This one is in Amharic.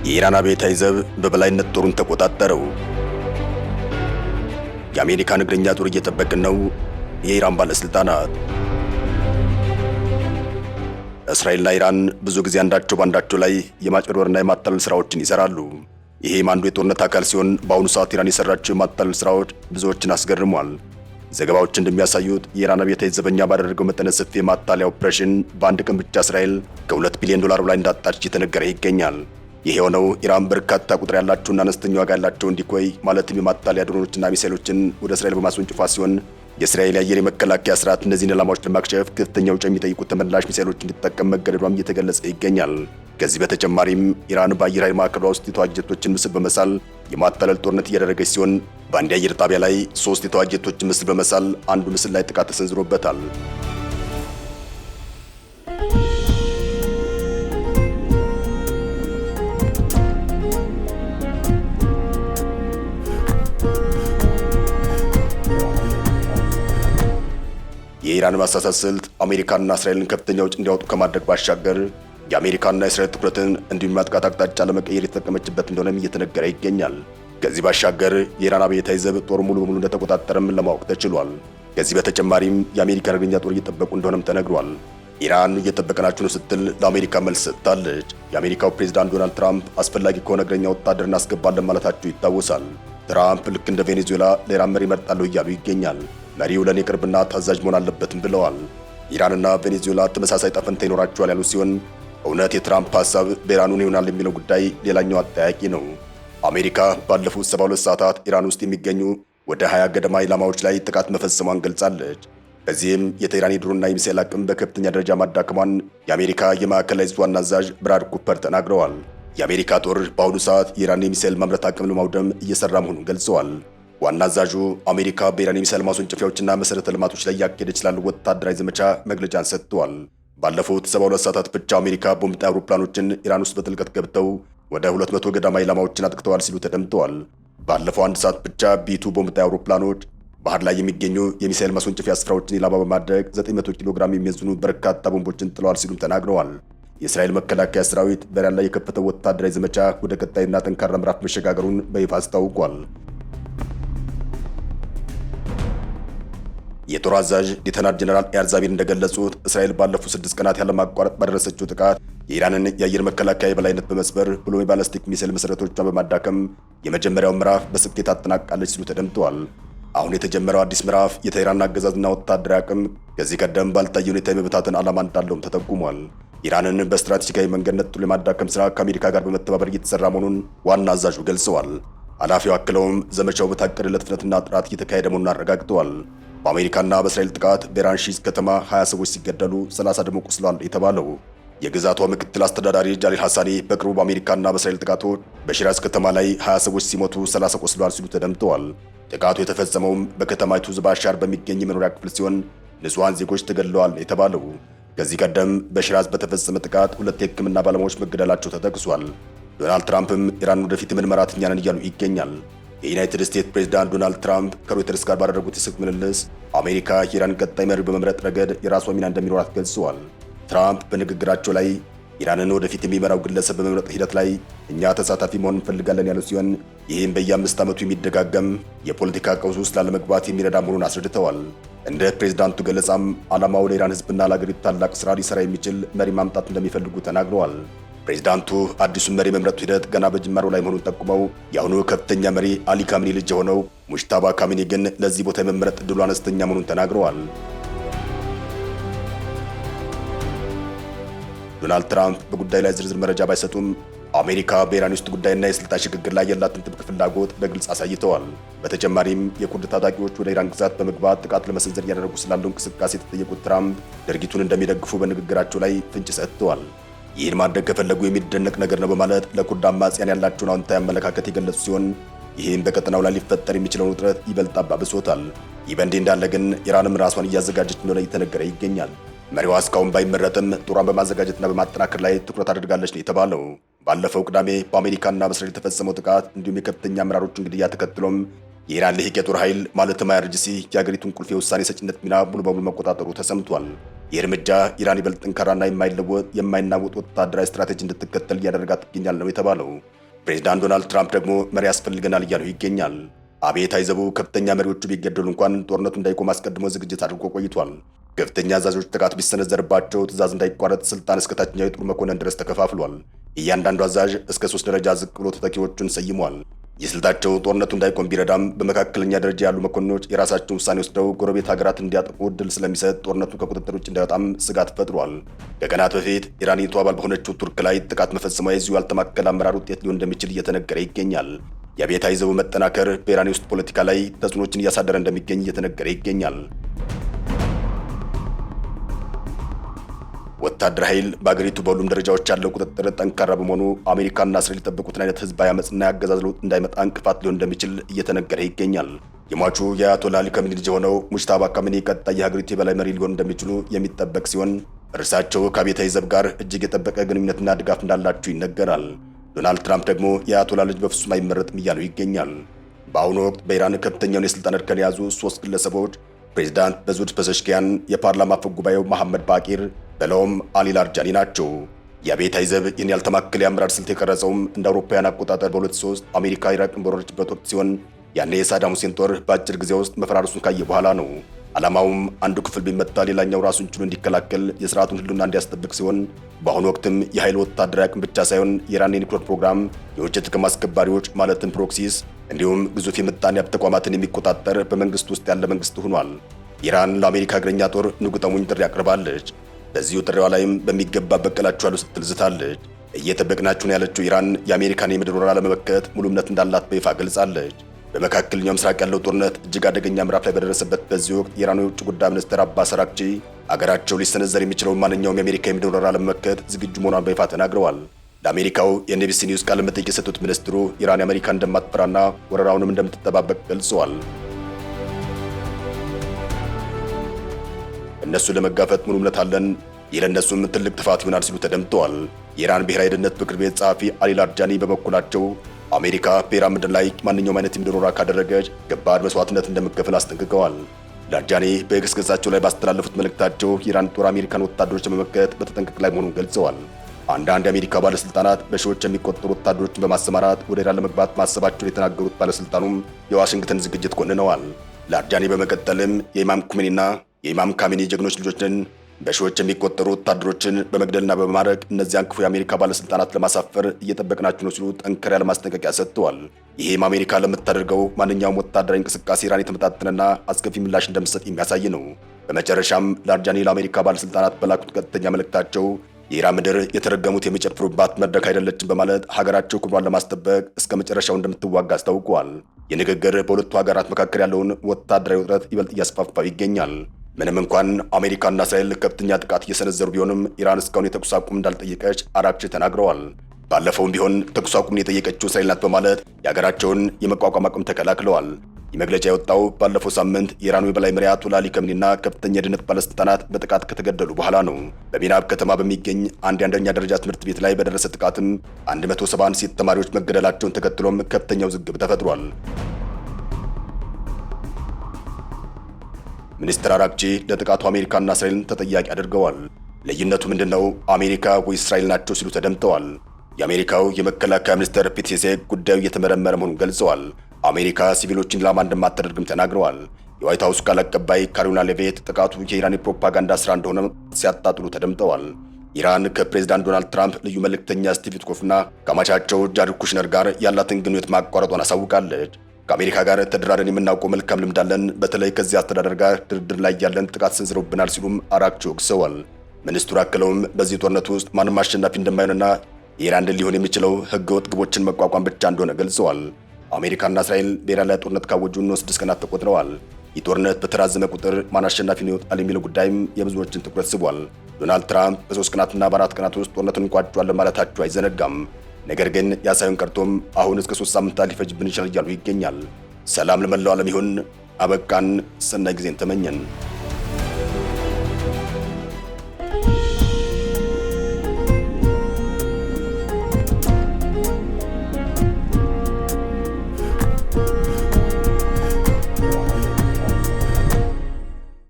የኢራን አብዮታዊ ዘብ በበላይነት ጦሩን ተቆጣጠረው። የአሜሪካን እግረኛ ጦር እየጠበቅን ነው። የኢራን ባለስልጣናት እስራኤልና ኢራን ብዙ ጊዜ አንዳቸው ባንዳቸው ላይ የማጭበርበርና የማታለል ስራዎችን ይሰራሉ። ይሄም አንዱ የጦርነት አካል ሲሆን በአሁኑ ሰዓት ኢራን የሰራችው የማታለል ስራዎች ብዙዎችን አስገርሟል። ዘገባዎች እንደሚያሳዩት የኢራን አብዮታዊ ዘበኛ ባደረገው መጠነ ሰፊ የማታለያ ኦፕሬሽን በአንድ ቀን ብቻ እስራኤል ከ2 ቢሊዮን ዶላር በላይ እንዳጣች እየተነገረ ይገኛል። ይህ የሆነው ኢራን በርካታ ቁጥር ያላቸውና አነስተኛ ዋጋ ያላቸው እንዲኮይ ማለትም የማታለያ ድሮኖችና ሚሳይሎችን ወደ እስራኤል በማስወንጨፏ ሲሆን የእስራኤል የአየር የመከላከያ ስርዓት እነዚህን ዓላማዎች ለማክሸፍ ከፍተኛ ወጪ የሚጠይቁት ተመላሽ ሚሳይሎች እንዲጠቀም መገደዷም እየተገለጸ ይገኛል። ከዚህ በተጨማሪም ኢራን በአየር ኃይል ማዕከሏ ውስጥ የተዋጊ ጀቶችን ምስል በመሳል የማታለል ጦርነት እያደረገች ሲሆን በአንድ የአየር ጣቢያ ላይ 3 የተዋጊ ጀቶችን ምስል በመሳል አንዱ ምስል ላይ ጥቃት ተሰንዝሮበታል። የኢራን ማሳሳት ስልት አሜሪካና እስራኤልን ከፍተኛ ወጪ እንዲያወጡ ከማድረግ ባሻገር የአሜሪካና የእስራኤል ትኩረትን እንዲሁም ማጥቃት አቅጣጫ ለመቀየር የተጠቀመችበት እንደሆነም እየተነገረ ይገኛል። ከዚህ ባሻገር የኢራን አብዮታዊ ዘብ ጦር ሙሉ በሙሉ እንደተቆጣጠረም ለማወቅ ተችሏል። ከዚህ በተጨማሪም የአሜሪካ እግረኛ ጦር እየጠበቁ እንደሆነም ተነግሯል። ኢራን እየጠበቀናችሁ ነው ስትል ለአሜሪካ መልስ ሰጥታለች። የአሜሪካው ፕሬዝዳንት ዶናልድ ትራምፕ አስፈላጊ ከሆነ እግረኛ ወታደር እናስገባለን ማለታቸው ይታወሳል። ትራምፕ ልክ እንደ ቬኔዙዌላ ለኢራን መሪ መርጣለሁ እያሉ ይገኛል። መሪው ለኔ ቅርብና ታዛዥ መሆን አለበትም ብለዋል። ኢራንና ቬኔዙዌላ ተመሳሳይ ጣፈንታ ይኖራቸዋል ያሉ ሲሆን እውነት የትራምፕ ሐሳብ በኢራኑን ይሆናል የሚለው ጉዳይ ሌላኛው አጠያቂ ነው። አሜሪካ ባለፉት 72 ሰዓታት ኢራን ውስጥ የሚገኙ ወደ 20 ገደማ ኢላማዎች ላይ ጥቃት መፈጸሟን ገልጻለች። በዚህም የቴህራን የድሮንና የሚሳኤል አቅም በከፍተኛ ደረጃ ማዳከሟን የአሜሪካ የማዕከላዊ ዕዝ ዋና አዛዥ ብራድ ኩፐር ተናግረዋል። የአሜሪካ ጦር በአሁኑ ሰዓት የኢራን የሚሳኤል ማምረት አቅም ለማውደም እየሰራ መሆኑን ገልጸዋል። ዋና አዛዡ አሜሪካ በኢራን የሚሳኤል ማስወንጨፊያዎችና መሰረተ ልማቶች ላይ ያካሄደች ስላሉ ወታደራዊ ዘመቻ መግለጫን ሰጥተዋል። ባለፉት 72 ሰዓታት ብቻ አሜሪካ ቦምብ ጣይ አውሮፕላኖችን ኢራን ውስጥ በጥልቀት ገብተው ወደ 200 ገደማ ኢላማዎችን አጥቅተዋል ሲሉ ተደምጠዋል። ባለፈው አንድ ሰዓት ብቻ ቢቱ ቦምብ ጣይ አውሮፕላኖች ባህር ላይ የሚገኙ የሚሳኤል ማስወንጨፊያ ስፍራዎችን ኢላማ በማድረግ 900 ኪሎ ግራም የሚመዝኑ በርካታ ቦምቦችን ጥለዋል ሲሉም ተናግረዋል። የእስራኤል መከላከያ ሰራዊት በኢራን ላይ የከፈተው ወታደራዊ ዘመቻ ወደ ቀጣይና ጠንካራ ምዕራፍ መሸጋገሩን በይፋ አስታውቋል። የጦር አዛዥ ሌተናንት ጀነራል ኤያር ዛቢር እንደገለጹት እስራኤል ባለፉት 6 ቀናት ያለማቋረጥ ባደረሰችው ጥቃት የኢራንን የአየር መከላከያ የበላይነት በመስበር ብሎም የባላስቲክ ሚሳኤል መሰረቶቿን በማዳከም የመጀመሪያውን ምዕራፍ በስኬት አጠናቃለች ሲሉ ተደምጠዋል። አሁን የተጀመረው አዲስ ምዕራፍ የቴህራን አገዛዝና ወታደራዊ አቅም ከዚህ ቀደም ባልታየ ሁኔታ የመበታተን ዓላማ እንዳለውም ተጠቁሟል። ኢራንን በስትራቴጂካዊ መንገድ ነጥሎ የማዳከም ስራ ከአሜሪካ ጋር በመተባበር እየተሰራ መሆኑን ዋና አዛዡ ገልጸዋል። ኃላፊው አክለውም ዘመቻው በታቀደለት ፍጥነትና ጥራት እየተካሄደ መሆኑን አረጋግጠዋል። በአሜሪካና በእስራኤል ጥቃት በኢራን ሺዝ ከተማ 20 ሰዎች ሲገደሉ 30 ደግሞ ቆስለዋል የተባለው የግዛቷ ምክትል አስተዳዳሪ ጃሊል ሐሳኒ በቅርቡ በአሜሪካና በእስራኤል ጥቃቶች በሺራዝ ከተማ ላይ 20 ሰዎች ሲሞቱ 30 ቆስለዋል ሲሉ ተደምጠዋል። ጥቃቱ የተፈጸመውም በከተማይቱ ዝባሻር በሚገኝ የመኖሪያ ክፍል ሲሆን ንጹሃን ዜጎች ተገድለዋል የተባለው ከዚህ ቀደም በሺራዝ በተፈጸመ ጥቃት 2 የሕክምና ባለሙያዎች መገደላቸው ተጠቅሷል። ዶናልድ ትራምፕም ኢራን ወደፊት የምንመራት እኛ ነን እያሉ ይገኛል። የዩናይትድ ስቴትስ ፕሬዝዳንት ዶናልድ ትራምፕ ከሮይተርስ ጋር ባደረጉት የስልክ ምልልስ አሜሪካ የኢራን ቀጣይ መሪ በመምረጥ ረገድ የራሷ ሚና እንደሚኖራት ገልጸዋል። ትራምፕ በንግግራቸው ላይ ኢራንን ወደፊት የሚመራው ግለሰብ በመምረጥ ሂደት ላይ እኛ ተሳታፊ መሆን እንፈልጋለን ያሉ ሲሆን ይህም በየ5 ዓመቱ የሚደጋገም የፖለቲካ ቀውስ ውስጥ ላለመግባት የሚረዳ መሆኑን አስረድተዋል። እንደ ፕሬዝዳንቱ ገለጻም ዓላማው ለኢራን ሕዝብና ለአገሪቱ ታላቅ ስራ ሊሰራ የሚችል መሪ ማምጣት እንደሚፈልጉ ተናግረዋል። ፕሬዝዳንቱ አዲሱን መሪ መምረጡ ሂደት ገና በጅማሮ ላይ መሆኑን ጠቁመው የአሁኑ ከፍተኛ መሪ አሊ ካሚኒ ልጅ የሆነው ሙጅታባ ካሚኒ ግን ለዚህ ቦታ የመመረጥ ዕድሉ አነስተኛ መሆኑን ተናግረዋል። ዶናልድ ትራምፕ በጉዳዩ ላይ ዝርዝር መረጃ ባይሰጡም አሜሪካ በኢራን ውስጥ ጉዳይና የስልጣን ሽግግር ላይ ያላትን ጥብቅ ፍላጎት በግልጽ አሳይተዋል። በተጨማሪም የኩርድ ታጣቂዎች ወደ ኢራን ግዛት በመግባት ጥቃት ለመሰንዘር እያደረጉ ስላለው እንቅስቃሴ የተጠየቁት ትራምፕ ድርጊቱን እንደሚደግፉ በንግግራቸው ላይ ፍንጭ ሰጥተዋል። ይህን ማድረግ ከፈለጉ የሚደነቅ ነገር ነው በማለት ለኩርድ አማጽያን ያላቸውን አዎንታዊ አመለካከት የገለጹ ሲሆን ይህም በቀጠናው ላይ ሊፈጠር የሚችለውን ውጥረት ይበልጥ አባብሶታል። ይህ በእንዲህ እንዳለ ግን ኢራንም ራሷን እያዘጋጀች እንደሆነ እየተነገረ ይገኛል። መሪዋ እስካሁን ባይመረጥም ጦሯን በማዘጋጀትና በማጠናከር ላይ ትኩረት አድርጋለች ነው የተባለው። ባለፈው ቅዳሜ በአሜሪካና በእስራኤል የተፈጸመው ጥቃት እንዲሁም የከፍተኛ አመራሮችን ግድያ ተከትሎም የኢራን ልሂቅ የጦር ኃይል ማለትም አይአርጂሲ የአገሪቱን ቁልፍ የውሳኔ ሰጭነት ሚና ሙሉ በሙሉ መቆጣጠሩ ተሰምቷል። ይህ እርምጃ ኢራን ይበልጥ ጠንካራና የማይናወጥ ወታደራዊ ስትራቴጂ እንድትከተል እያደረጋት ይገኛል ነው የተባለው። ፕሬዝዳንት ዶናልድ ትራምፕ ደግሞ መሪ ያስፈልገናል እያሉ ይገኛል። አብዮታዊ ዘቡ ከፍተኛ መሪዎቹ ቢገደሉ እንኳን ጦርነቱ እንዳይቆም አስቀድሞ ዝግጅት አድርጎ ቆይቷል። ከፍተኛ አዛዦች ጥቃት ቢሰነዘርባቸው ትዕዛዝ እንዳይቋረጥ ስልጣን እስከ ታችኛው የጦር መኮንን ድረስ ተከፋፍሏል። እያንዳንዱ አዛዥ እስከ 3 ደረጃ ዝቅ ብሎ ተተኪዎቹን ሰይሟል። የስልታቸው ጦርነቱ እንዳይቆም ቢረዳም በመካከለኛ ደረጃ ያሉ መኮንኖች የራሳቸውን ውሳኔ ወስደው ጎረቤት ሀገራት እንዲያጠቁ እድል ስለሚሰጥ ጦርነቱ ከቁጥጥር ውጭ እንዳይወጣም ስጋት ፈጥሯል። ከቀናት በፊት ኢራኒቱ አባል በሆነችው ቱርክ ላይ ጥቃት መፈጸሟ የዚሁ ያልተማከለ አመራር ውጤት ሊሆን እንደሚችል እየተነገረ ይገኛል። የአብዮታዊ ዘቡ መጠናከር በኢራን ውስጥ ፖለቲካ ላይ ተጽዕኖችን እያሳደረ እንደሚገኝ እየተነገረ ይገኛል። ወታደራዊ ኃይል በአገሪቱ በሁሉም ደረጃዎች ያለው ቁጥጥር ጠንካራ በመሆኑ አሜሪካና እስራኤል የጠበቁትን አይነት ህዝባዊ አመፅና የአገዛዝ ለውጥ እንዳይመጣ እንቅፋት ሊሆን እንደሚችል እየተነገረ ይገኛል። የሟቹ የአያቶላ አሊ ካሚኒ ልጅ የሆነው ሙጅታባ ካሚኒ ቀጣይ የሀገሪቱ የበላይ መሪ ሊሆን እንደሚችሉ የሚጠበቅ ሲሆን እርሳቸው ከአብዮታዊ ዘብ ጋር እጅግ የጠበቀ ግንኙነትና ድጋፍ እንዳላቸው ይነገራል። ዶናልድ ትራምፕ ደግሞ የአያቶላ ልጅ በፍጹም አይመረጥም እያሉ ይገኛል። በአሁኑ ወቅት በኢራን ከፍተኛውን የስልጣን እርከን የያዙ 3 ግለሰቦች ፕሬዚዳንት መሱድ ፔዜሽኪያን፣ የፓርላማ አፈ ጉባኤው መሐመድ ባቂር በለውም አሊ ላርጃኒ ናቸው። የአብዮታዊ ዘብ ይህን ያልተማከለ የአመራር ስልት የቀረጸውም እንደ አውሮፓውያን አቆጣጠር በ2003 አሜሪካ ኢራቅን በወረረችበት ወቅት ሲሆን ያኔ የሳዳም ሁሴን ጦር በአጭር ጊዜ ውስጥ መፈራረሱን ካየ በኋላ ነው። ዓላማውም አንዱ ክፍል ቢመታ ሌላኛው ራሱን ችሎ እንዲከላከል የስርዓቱን ህልውና እንዲያስጠብቅ ሲሆን በአሁኑ ወቅትም የኃይል ወታደራዊ አቅም ብቻ ሳይሆን የኢራን የኒውክሌር ፕሮግራም፣ የውጭ ጥቅም አስከባሪዎች ማለትም ፕሮክሲስ እንዲሁም ግዙፍ የምጣኔ ሀብት ተቋማትን የሚቆጣጠር በመንግስት ውስጥ ያለ መንግስት ሆኗል። ኢራን ለአሜሪካ እግረኛ ጦር ንጉጠሙኝ ጥሪ አቅርባለች። በዚሁ ጥሪዋ ላይም በሚገባ በቀላችኋለሁ ስትል ዝታለች። እየጠበቅናችሁ ነው ያለችው ኢራን የአሜሪካን የምድር ወረራ ለመመከት ሙሉ እምነት እንዳላት በይፋ ገልጻለች። በመካከለኛው ምስራቅ ያለው ጦርነት እጅግ አደገኛ ምዕራፍ ላይ በደረሰበት በዚህ ወቅት የኢራኑ የውጭ ጉዳይ ሚኒስትር አባስ አራግቺ አገራቸው ሊሰነዘር የሚችለው ማንኛውም የአሜሪካ የምድር ወረራ ለመመከት ዝግጁ መሆኗን በይፋ ተናግረዋል። ለአሜሪካው የኤንቢሲ ኒውስ ቃለ መጠይቅ የሰጡት ሚኒስትሩ ኢራን የአሜሪካ እንደማትፈራና ወረራውንም እንደምትጠባበቅ ገልጸዋል። እነሱ ለመጋፈጥ ሙሉ እምነት አለን፣ ይህ ለእነሱም ትልቅ ጥፋት ይሆናል ሲሉ ተደምጠዋል። የኢራን ብሔራዊ ደህንነት ምክር ቤት ጸሐፊ አሊ ላርጃኒ በበኩላቸው አሜሪካ በኢራን ምድር ላይ ማንኛውም አይነት የምድር ወረራ ካደረገች ከባድ መስዋዕትነት እንደምትከፍል አስጠንቅቀዋል። ላርጃኒ በኤክስ ገጻቸው ላይ ባስተላለፉት መልእክታቸው የኢራን ጦር አሜሪካን ወታደሮች ለመመከት በተጠንቀቅ ላይ መሆኑን ገልጸዋል። አንዳንድ የአሜሪካ ባለስልጣናት በሺዎች የሚቆጠሩ ወታደሮችን በማሰማራት ወደ ኢራን ለመግባት ማሰባቸውን የተናገሩት ባለስልጣኑም የዋሽንግተን ዝግጅት ኮንነዋል። ላርጃኒ በመቀጠልም የኢማም ኩሜኒና የኢማም ካሚኒ ጀግኖች ልጆችን በሺዎች የሚቆጠሩ ወታደሮችን በመግደልና በመማረክ እነዚያን ክፉ የአሜሪካ ባለስልጣናት ለማሳፈር እየጠበቅናችሁ ነው ሲሉ ጠንከር ያለ ማስጠንቀቂያ ሰጥተዋል። ይህም አሜሪካ ለምታደርገው ማንኛውም ወታደራዊ እንቅስቃሴ ኢራን የተመጣጠነና አስከፊ ምላሽ እንደምትሰጥ የሚያሳይ ነው። በመጨረሻም ላርጃኒ ለአሜሪካ ባለስልጣናት በላኩት ቀጥተኛ መልእክታቸው የኢራን ምድር የተረገሙት የሚጨፍሩባት መድረክ አይደለችም በማለት ሀገራቸው ክብሯን ለማስጠበቅ እስከ መጨረሻው እንደምትዋጋ አስታውቀዋል። የንግግር በሁለቱ ሀገራት መካከል ያለውን ወታደራዊ ውጥረት ይበልጥ እያስፋፋው ይገኛል። ምንም እንኳን አሜሪካና እስራኤል ከፍተኛ ጥቃት እየሰነዘሩ ቢሆንም ኢራን እስካሁን የተኩስ አቁም እንዳልጠየቀች አራግቺ ተናግረዋል። ባለፈውም ቢሆን ተኩስ አቁምን የጠየቀችው እስራኤል ናት በማለት የሀገራቸውን የመቋቋም አቅም ተከላክለዋል። ይህ መግለጫ የወጣው ባለፈው ሳምንት የኢራኑ የበላይ መሪ አያቶላ አሊ ካሚኒና ከፍተኛ የደህንነት ባለስልጣናት በጥቃት ከተገደሉ በኋላ ነው። በሚናብ ከተማ በሚገኝ አንድ የአንደኛ ደረጃ ትምህርት ቤት ላይ በደረሰ ጥቃትም 171 ሴት ተማሪዎች መገደላቸውን ተከትሎም ከፍተኛ ውዝግብ ተፈጥሯል። ሚኒስትር አራግቺ ለጥቃቱ አሜሪካና እስራኤልን ተጠያቂ አድርገዋል። ልዩነቱ ምንድነው? አሜሪካ ወይስ እስራኤል ናቸው ሲሉ ተደምጠዋል። የአሜሪካው የመከላከያ ሚኒስትር ፒት ሄግሴት ጉዳዩ እየተመረመረ መሆኑን ገልጸዋል። አሜሪካ ሲቪሎችን ኢላማ እንደማታደርግም ተናግረዋል። የዋይት ሀውስ ቃል አቀባይ ካሮሊና ሌቪት ጥቃቱ የኢራን የፕሮፓጋንዳ ስራ እንደሆነ ሲያጣጥሉ ተደምጠዋል። ኢራን ከፕሬዝዳንት ዶናልድ ትራምፕ ልዩ መልእክተኛ ስቲቭ ዊትኮፍና ከአማቻቸው ጃሬድ ኩሽነር ጋር ያላትን ግንኙነት ማቋረጧን አሳውቃለች። ከአሜሪካ ጋር ተደራድረን የምናውቀው መልካም ልምድ አለን፣ በተለይ ከዚህ አስተዳደር ጋር ድርድር ላይ ያለን ጥቃት ሰንዝረውብናል ሲሉም አራግቺ ወቅሰዋል። ሚኒስትሩ አክለውም በዚህ ጦርነት ውስጥ ማንም አሸናፊ እንደማይሆንና የኢራን ድል ሊሆን የሚችለው ህገወጥ ግቦችን መቋቋም ብቻ እንደሆነ ገልጸዋል። አሜሪካና እስራኤል በኢራን ላይ ጦርነት ካወጁ 6 ቀናት ተቆጥረዋል። ይህ ጦርነት በተራዘመ ቁጥር ማን አሸናፊ ነው ይወጣል የሚለው ጉዳይም የብዙዎችን ትኩረት ስቧል። ዶናልድ ትራምፕ በ3 ቀናትና በ4 ቀናት ውስጥ ጦርነቱን እንቋጨዋለን ማለታቸው አይዘነጋም። ነገር ግን ያ ሳይሆን ቀርቶም አሁን እስከ 3 ሳምንታት ሊፈጅብን ይችላል እያሉ ይገኛል። ሰላም ለመላው ዓለም ይሁን። አበቃን። ሰናይ ጊዜን ተመኘን።